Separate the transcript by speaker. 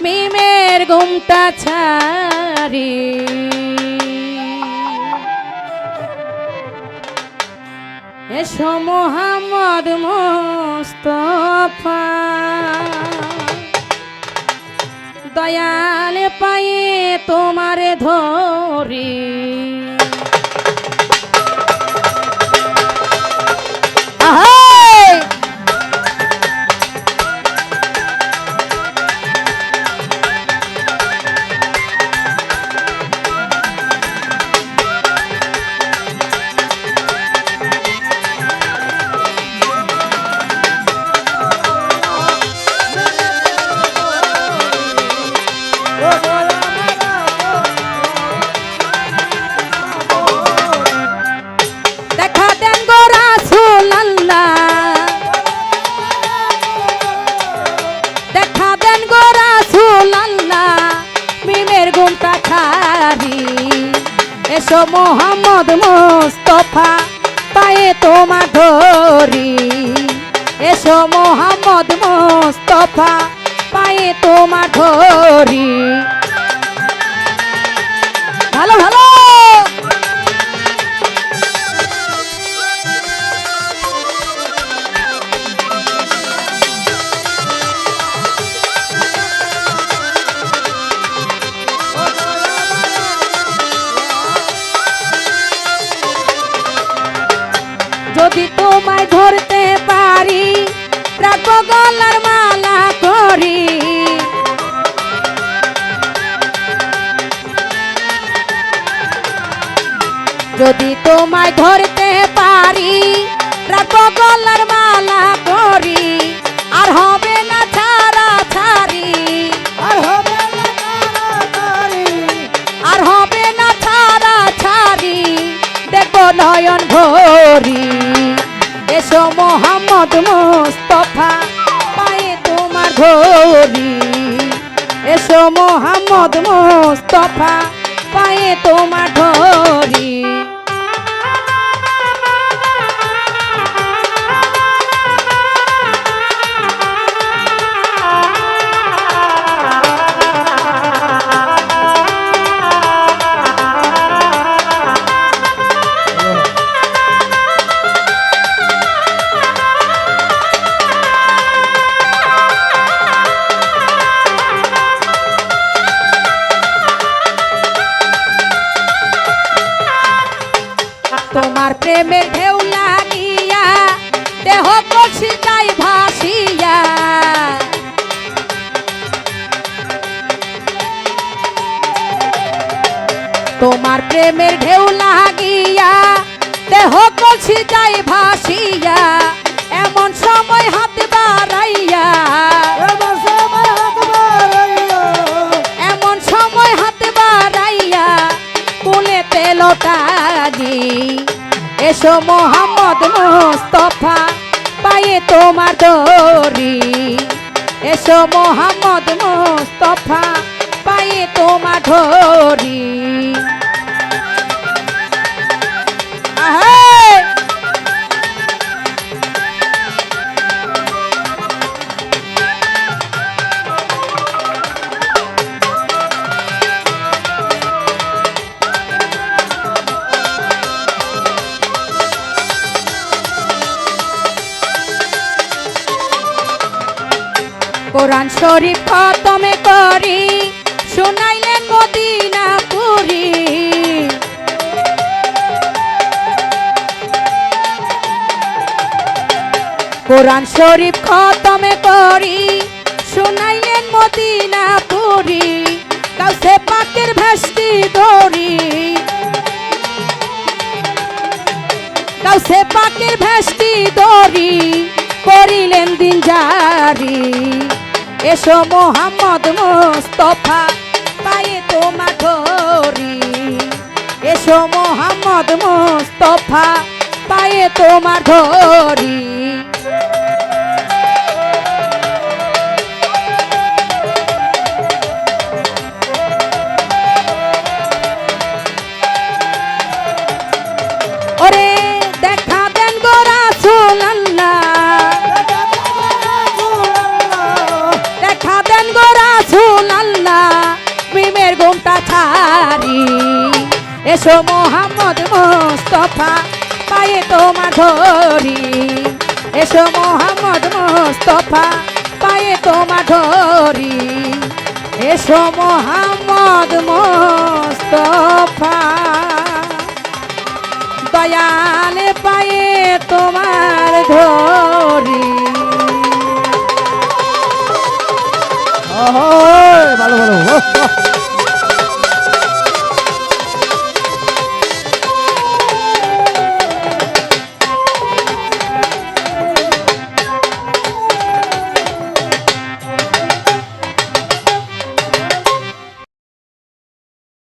Speaker 1: মিমের ঘুমটা ছাড়ি এসো মোহাম্মদ মুস্তাফা দয়াল পায়ে তোমারে ধরি এসো মোহাম্মদ মুস্তাফা পায়ে তোমার ধরি এসো মোহাম্মদ মুস্তাফা পায়ে তোমার ধরি ভালো ভালো যদি তোমায় ধরতে পারি রাখো গলার মালা করি যদি তোমায় ধরতে পারি রাখো গলার মালা করি আর হবে না ছাড়া ছাড়ি আর হবে না ছাড়া ছাড়ি আর হবে না ছাড়া ছাড়ি দেখো নয়ন ভরি এসো মোহাম্মদ মুস্তাফা পায়ে তোমার ধরি এসো মোহাম্মদ মুস্তাফা পায়ে তোমার ধরি তোমার প্রেমের ঢেউ লাগিয়া দেহ কষি যাই ভাসিয়া তোমার প্রেমের ঢেউ লাগিয়া দেহ কষি যাই ভাসিয়া এমন সময় হাত বাড়াইয়া এমন সময় হাত বাড়াইয়া কুলেতে লোটাজি এসো মোহাম্মদ মুস্তাফা পায়ে তোমার ধরি এসো মোহাম্মদ মুস্তাফা পায়ে তোমার ধরি কোরআন শরীফ খতমে করি শুনাইলেন মদিনা পুরি কোরআন শরীফ খতমে করি শুনাইলেন মদিনা পুরি কাউসে পাকের ভেস্তি ধরি কাউসে পাকের ভেস্তি ধরি করিলেন দিন জারি এসো মোহাম্মদ মুস্তাফা পায়ে তোমার ধরি এসো মোহাম্মদ মুস্তাফা পায়ে তোমার ধরি ওরে দেখা দেন গো রাসূলুল্লাহ দেখা দেন গো রাসূল এসো মোহাম্মদ মুস্তফা পায়ে তোমার ধরি এসো মোহাম্মদ মুস্তফা পায়ে তোমার ধরি এসো মোহাম্মদ মুস্তফা দয়ালে পায়ে তোমার ধরি
Speaker 2: ভালো ভালো